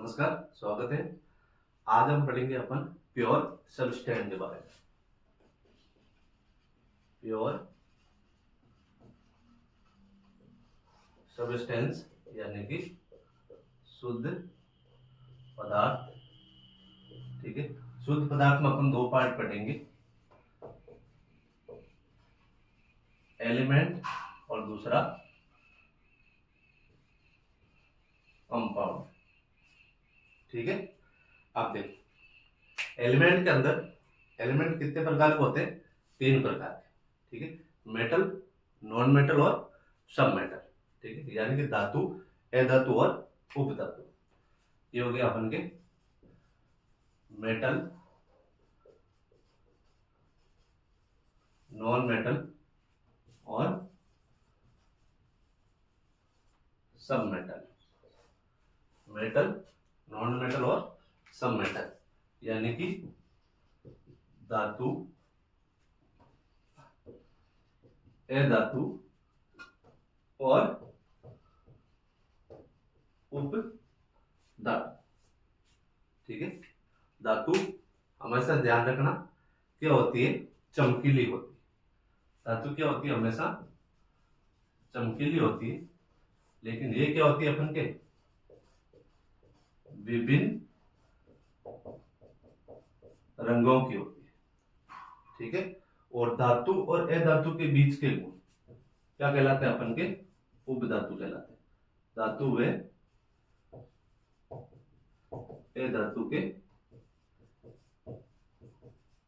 नमस्कार, स्वागत है। आज हम पढ़ेंगे अपन प्योर सबस्टेंस के बारे में। प्योर सबस्टेंस यानी कि शुद्ध पदार्थ। ठीक है, शुद्ध पदार्थ में अपन दो पार्ट पढ़ेंगे, एलिमेंट और दूसरा कंपाउंड। ठीक है, आप देखो एलिमेंट के अंदर एलिमेंट कितने प्रकार के होते हैं? 3 प्रकार के। ठीक है, मेटल, नॉन मेटल और सब मेटल। ठीक है, यानी कि धातु, अधातु और उपधातु। ये हो गया अपन के मेटल, नॉन मेटल और सब मेटल। मेटल, नॉन मेटल और सब मेटल यानी कि धातु, अधातु और उपधातु। ठीक है, धातु हमेशा ध्यान रखना क्या होती है? चमकीली होती है। धातु क्या होती है? हमेशा चमकीली होती है। लेकिन ये क्या होती है? अपन के विभिन्न रंगों की होती है। ठीक है, और धातु और अधातु के बीच के गुण क्या कहलाते हैं? अपन के उपधातु कहलाते हैं। धातु व अधातु के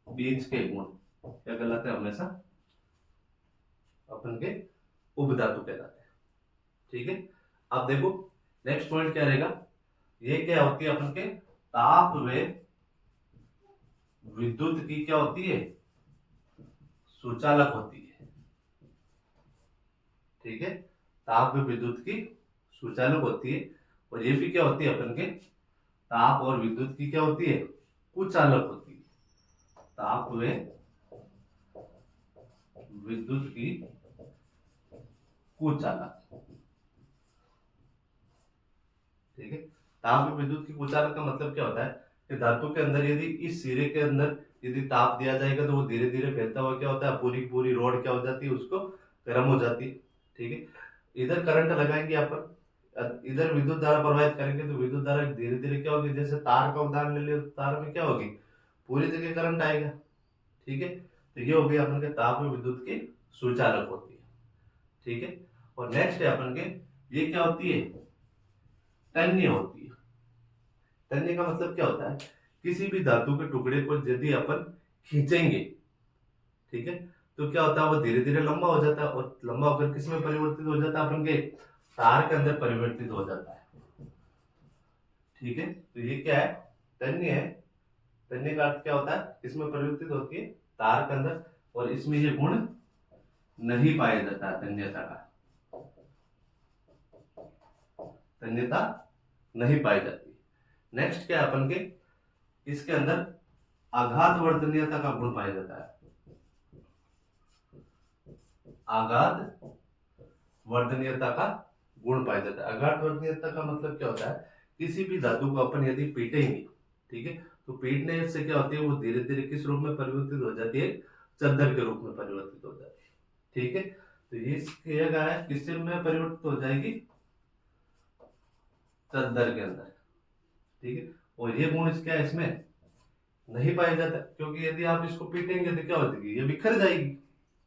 बीच के गुण क्या कहलाते हैं? हमेशा अपन के उपधातु कहलाते हैं। ठीक है, अब देखो नेक्स्ट पॉइंट क्या रहेगा? ये क्या होती है? अपन के ताप व विद्युत की क्या होती है? सुचालक होती है। ठीक है, ताप व विद्युत की सुचालक होती है। और ये भी क्या होती है? अपन के ताप और विद्युत की क्या होती है? कुचालक होती है। ताप व विद्युत की कुचालक। ठीक है, ताप व विद्युत की कुचालक का मतलब क्या होता है कि धातु के अंदर यदि इस सिरे के अंदर यदि ताप दिया जाएगा तो वो धीरे धीरे फैलता हुआ क्या होता है? पूरी पूरी रोड क्या हो जाती है? उसको गर्म हो जाती है। ठीक है, इधर करंट लगाएंगे अपन, इधर विद्युत धारा प्रवाहित करेंगे तो विद्युत धारा धीरे धीरे क्या होगी? जैसे तार का उदाहरण ले लियो, तार में क्या होगी? पूरी जगह करंट आएगा। ठीक है, तो ये हो गई अपन के ताप व विद्युत की सुचालक होती है। ठीक है, और नेक्स्ट है अपन के ये क्या होती है? तन्य होती है। तन्य का मतलब क्या होता है? किसी भी धातु के टुकड़े को यदि अपन खींचेंगे, ठीक है, तो क्या होता है? वो धीरे धीरे लंबा हो जाता है और लंबा होकर किस में परिवर्तित हो जाता है? अपन के तार के अंदर परिवर्तित हो जाता है। ठीक है, तो ये क्या है? तन्य है। तन्य का अर्थ क्या होता है? इसमें परिवर्तित होती है तार के अंदर, और इसमें ये गुण नहीं पाया जाता है तन्यता का। तन्यता नहीं पाई जाती। नेक्स्ट क्या है अपन के? इसके अंदर आघात वर्धनीयता का गुण पाया जाता है। आघात वर्धनीयता का गुण पाया जाता है। आघात वर्धनीयता का मतलब क्या होता है? किसी भी धातु को अपन यदि पीटेंगे, ठीक है, तो पीटने से क्या होती है? वो धीरे धीरे किस रूप में परिवर्तित हो जाती है? चद्दर के रूप में परिवर्तित हो जाती है। ठीक है, तो ये क्या है? किस में परिवर्तित हो जाएगी? चद्दर के अंदर। ठीक है, और ये गुण क्या है? इसमें नहीं पाया जाता, क्योंकि यदि आप इसको पीटेंगे तो क्या हो जाएगी? ये बिखर जाएगी।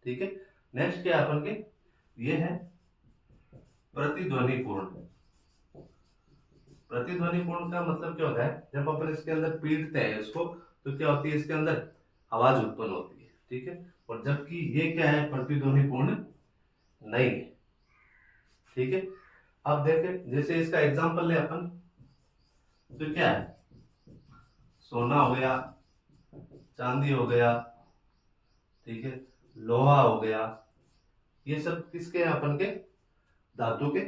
ठीक है, नेक्स्ट क्या है अपन के? ये है प्रतिध्वनिपूर्ण। प्रतिध्वनिपूर्ण का मतलब क्या होता है? जब अपन इसके अंदर पीटते हैं इसको तो क्या होती है? इसके अंदर आवाज उत्पन्न होती है। ठीक है, और जबकि ये क्या है? प्रतिध्वनिपूर्ण नहीं है। ठीक है, अब देखें जैसे इसका एग्जांपल ले अपन, तो क्या है? सोना हो गया, चांदी हो गया, ठीक है, लोहा हो गया, ये सब किसके हैं? अपन के धातु के।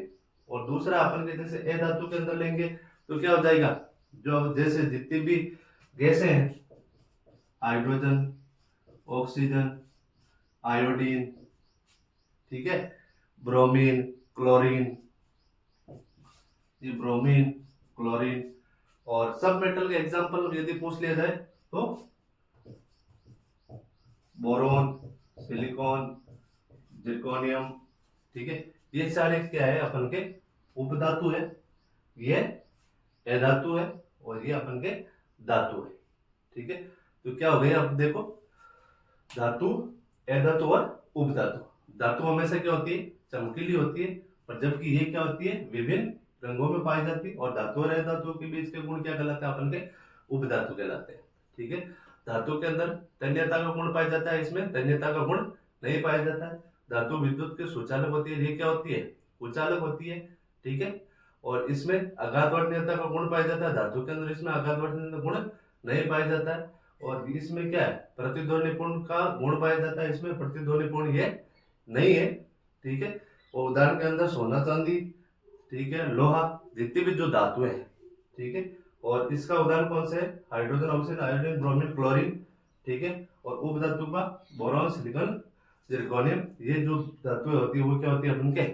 और दूसरा अपन के जैसे ए धातु के अंदर लेंगे तो क्या हो जाएगा? जो जैसे जितनी भी गैसें हैं, हाइड्रोजन, ऑक्सीजन, आयोडीन, ठीक है, ब्रोमीन, क्लोरीन, ये ब्रोमीन, क्लोरीन, और सब मेटल का एग्जांपल यदि पूछ लिया जाए तो बोरोन, सिलिकॉन, जिरकोनियम, ठीक है। ये सारे क्या है अपन के उपधातु है, ये अधातु है और ये अपन के धातु है, ठीक है। तो क्या हो गया अब देखो, धातु, अधातु और उपधातु। धातु हमेशा क्या होती है, चमकीली होती है, और जबकि ये क्या होती है, विभिन्न रंगों में पाई जाती है। और धातु और अधातु के बीच के गुण क्या कहलाते हैं, अपन के उपधातु कहलाते हैं, ठीक है। धातु के अंदर तन्यता का गुण पाया जाता है, इसमें तन्यता का गुण नहीं पाया जाता है। धातु विद्युत के सुचालक होती है, ये क्या होती है, कुचालक होती है, ठीक है। और इसमें आघातवर्णीयता का गुण पाया जाता है, धातु के अंदर इसमें आघातवर्णीयता गुण नहीं पाया जाता है। और इसमें क्या है, प्रतिध्वनिपूर्ण का गुण पाया जाता है, इसमें प्रतिध्वनिपूर्ण ये नहीं है, ठीक है। और उदाहरण के अंदर सोना, चांदी, ठीक है, लोहा, जितनी भी जो धातुएं हैं, ठीक है। और इसका उदाहरण कौन सा है, hydrogen, oxygen, iodine, bromine, chlorine, ठीक है। और उपधातु का बोरॉन, सिलिकॉन, जिरकोनियम, ये जो धातुएं होती है वो क्या होती है, अपन के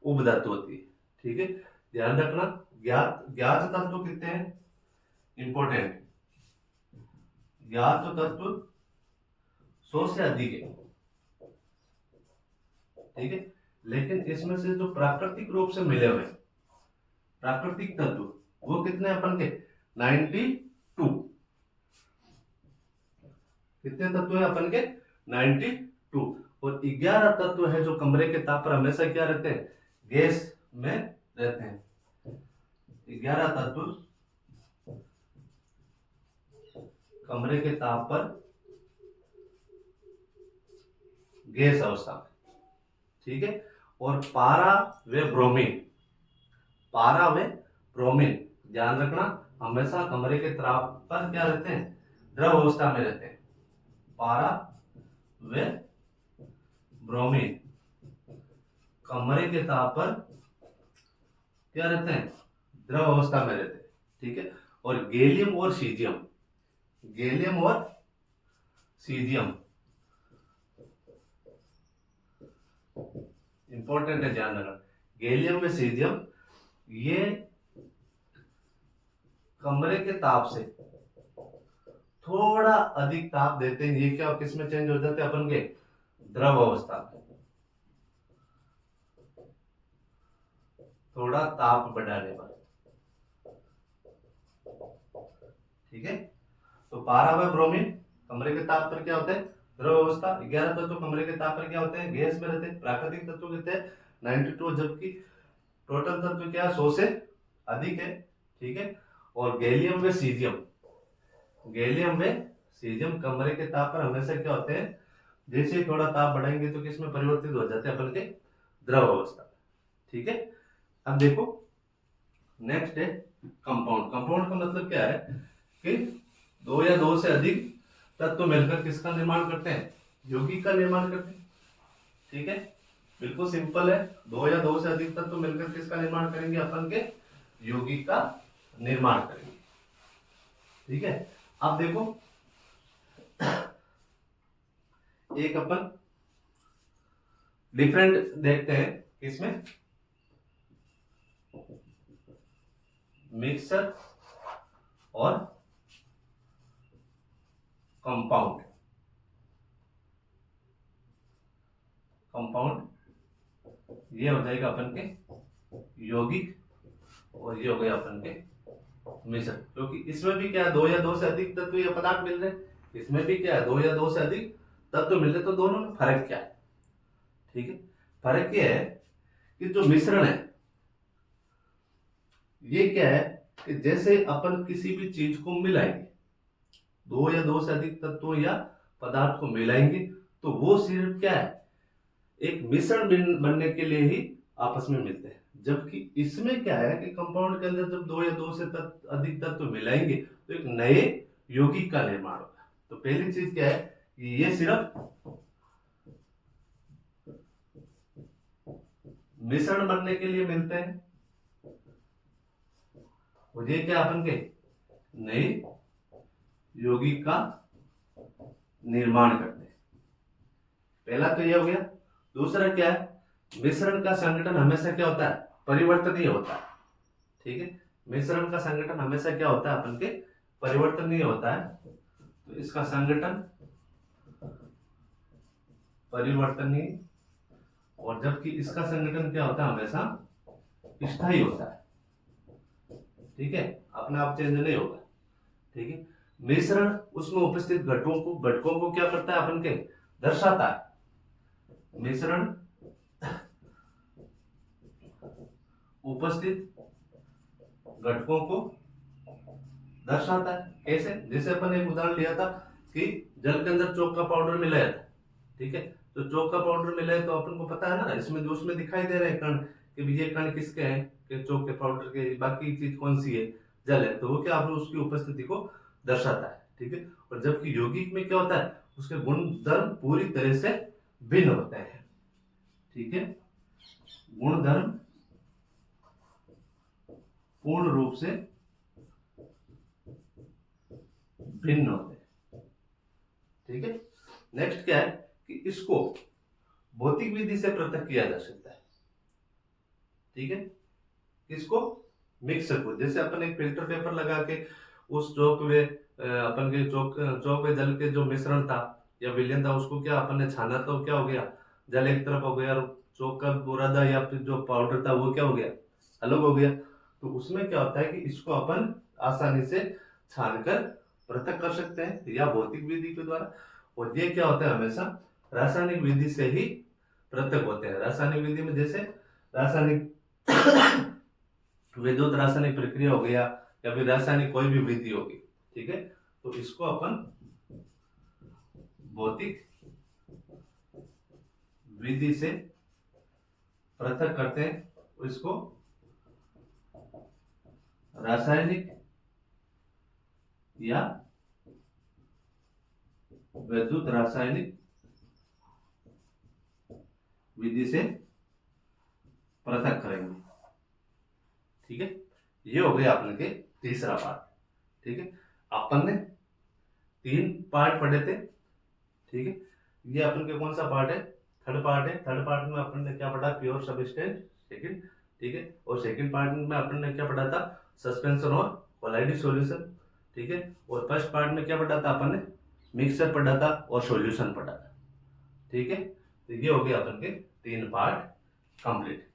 उपधातु होती है, ठीक है। ध्यान रखना, ज्ञात ज्ञात तत्व कितने हैं, इंपॉर्टेंट, ज्ञात तत्व 100 से अधिक है, ठीक है। लेकिन इसमें से जो प्राकृतिक रूप से मिले हुए प्राकृतिक तत्व वो कितने अपन के 92, कितने तत्व है अपन के 92। और 11 तत्व है जो कमरे के ताप पर हमेशा क्या रहते हैं, गैस में रहते हैं। 11 तत्व कमरे के ताप पर गैस अवस्था में, ठीक है। और पारा व ब्रोमीन, पारा व ब्रोमीन, ध्यान रखना, हमेशा कमरे के ताप पर क्या रहते हैं, द्रव अवस्था में रहते हैं। पारा व ब्रोमीन कमरे के ताप पर क्या रहते हैं, द्रव अवस्था में रहते हैं, ठीक है। और गैलियम और सीजियम, गैलियम और सीजियम इंपॉर्टेंट है, ध्यान रखना। गैलियम व सीजियम ये कमरे के ताप से थोड़ा अधिक ताप देते हैं। ये क्या किस में चेंज हो जाते हैं, अपन के द्रव अवस्था में, थोड़ा ताप बढ़ाने पर, ठीक है। तो पारा व ब्रोमीन कमरे के ताप पर क्या होते हैं, द्रव अवस्था। 11 तत्व कमरे के ताप पर क्या होते हैं, गैस में रहते हैं। प्राकृतिक तत्व कितने हैं 92, जबकि टोटल तत्व क्या 100 से अधिक है, ठीक है। और गैलियम व सीजियम, गैलियम व सीजियम कमरे के ताप पर हमेशा क्या होते हैं, जैसे ही थोड़ा ताप बढ़ाएंगे तो किसमें परिवर्तित हो जाते हैं, अपन के द्रव अवस्था, ठीक है। अब देखो नेक्स्ट है कंपाउंड। कंपाउंड का मतलब क्या है कि 2 या 2 से अधिक तत्व मिलकर किसका निर्माण करते हैं, यौगिक का निर्माण करते हैं, ठीक है। बिल्कुल सिंपल है, 2 या 2 से अधिक तत्व मिलकर किसका निर्माण करेंगे, अपन के यौगिक का निर्माण करेंगे, ठीक है। अब देखो एक अपन डिफरेंट देखते हैं किसमें, मिक्सर और कंपाउंड। कंपाउंड ये हो जाएगा अपन के यौगिक, और ये हो गया अपन के मिश्र। क्योंकि इसमें भी क्या है, 2 या 2 से अधिक तत्व या पदार्थ मिल रहे हैं, इसमें भी क्या है 2 या 2 से अधिक तत्व मिल रहे, तो दोनों में फर्क क्या है, ठीक है। फर्क ये है कि जो मिश्रण है ये क्या है कि जैसे अपन किसी भी चीज को मिलाएंगे, 2 या 2 से अधिक तत्वों या पदार्थ को मिलाएंगे, तो वो सिर्फ क्या है, एक मिश्रण बनने के लिए ही आपस में मिलते हैं। जबकि इसमें क्या है कि कंपाउंड के अंदर जब 2 या 2 से अधिक तत्व मिलाएंगे तो एक नए यौगिक का निर्माण होगा। तो पहली चीज क्या है कि ये सिर्फ मिश्रण बनने के लिए मिलते हैं, और ये क्या अपन के नए यौगिक का निर्माण करते हैं। पहला तो ये हो गया। दूसरा क्या है, मिश्रण का संगठन हमेशा क्या होता है, परिवर्तनीय होता है, ठीक है। मिश्रण का संगठन हमेशा क्या होता है अपन के परिवर्तनीय होता है, तो इसका संगठन परिवर्तनीय, और जबकि इसका संगठन क्या होता है हमेशा स्थायी होता है। ठीक है, अपने आप चेंज नहीं होगा। ठीक है, मिश्रण उसमें उपस्थित घटकों को क्या करता है अपन के दर्शाता है। मिश्रण उपस्थित घटकों को दर्शाता है। कैसे? जैसे अपन एक उदाहरण लिया था कि जल के अंदर चौक का पाउडर मिलाया था। ठीक है, तो चौक का पाउडर मिला है तो अपन को पता है ना, इसमें जो उसमें दिखाई दे रहे हैं कण कि ये कण किसके हैं, कि चौक के पाउडर के, बाकी चीज कौन सी है, जल है, तो वो क्या आपको उसकी उपस्थिति को दर्शाता है। ठीक है, और जबकि यौगिक में क्या होता है, उसके गुणधर्म पूरी तरह से भिन्न होते हैं। ठीक है, गुणधर्म पूर्ण रूप से भिन्न होते हैं। ठीक है, नेक्स्ट क्या है कि इसको भौतिक विधि से पृथक किया जा सकता है। ठीक है, किसको? मिक्सर को। जैसे अपन एक फिल्टर पेपर लगा के उस चौक में अपन के चौक में जल के जो मिश्रण था या विलयन था उसको क्या अपन ने छाना, तो क्या हो गया, जल एक तरफ हो गया और चौक का बुरादा या फिर जो पाउडर था वो क्या हो गया, अलग हो गया। तो उसमें क्या होता है कि इसको अपन आसानी से छानकर पृथक कर सकते हैं या भौतिक विधि के द्वारा। और ये क्या होता है हमेशा रासायनिक विधि से ही पृथक होते हैं। रासायनिक विधि में जैसे रासायनिक विद्युत रासायनिक प्रक्रिया हो गया या फिर रासायनिक कोई भी विधि होगी। ठीक है, तो इसको अपन भौतिक विधि से पृथक करते हैं, इसको रासायनिक या विद्युत रासायनिक विधि से पृथक करेंगे। ठीक है, ये हो गया अपन के तीसरा पार्ट। ठीक है, अपन ने 3 पार्ट पढ़े थे। ठीक है, ये अपन के कौन सा पार्ट है? थर्ड पार्ट है। थर्ड पार्ट में अपन ने क्या पढ़ा? Pure substance, second. ठीक है, और सेकंड पार्ट में अपन ने क्या पढ़ा था? सस्पेंशन और कोलाइडल सॉल्यूशन। ठीक है, और फर्स्ट पार्ट में क्या पढ़ा था अपन ने? मिक्सचर पढ़ा था और सॉल्यूशन पढ़ा था। ठीक है, तो ये हो गया अपन के 3 पार्ट कंप्लीट।